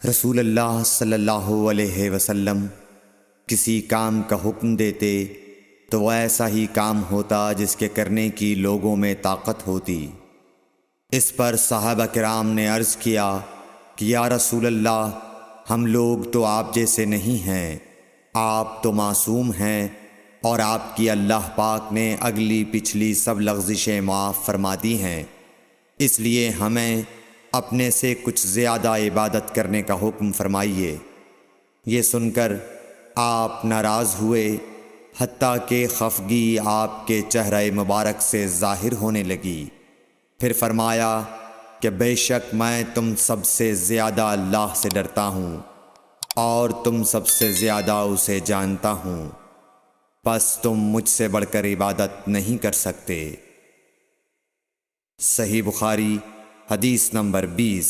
رسول اللہ صلی اللہ علیہ وسلم کسی کام کا حکم دیتے تو وہ ایسا ہی کام ہوتا جس کے کرنے کی لوگوں میں طاقت ہوتی۔ اس پر صحابہ کرام نے عرض کیا کہ یا رسول اللہ، ہم لوگ تو آپ جیسے نہیں ہیں، آپ تو معصوم ہیں اور آپ کی اللہ پاک نے اگلی پچھلی سب لغزشیں معاف فرما دی ہیں، اس لیے ہمیں اپنے سے کچھ زیادہ عبادت کرنے کا حکم فرمائیے۔ یہ سن کر آپ ناراض ہوئے، حتیٰ کہ خفگی آپ کے چہرہ مبارک سے ظاہر ہونے لگی۔ پھر فرمایا کہ بے شک میں تم سب سے زیادہ اللہ سے ڈرتا ہوں اور تم سب سے زیادہ اسے جانتا ہوں، پس تم مجھ سے بڑھ کر عبادت نہیں کر سکتے۔ صحیح بخاری حدیث نمبر 20۔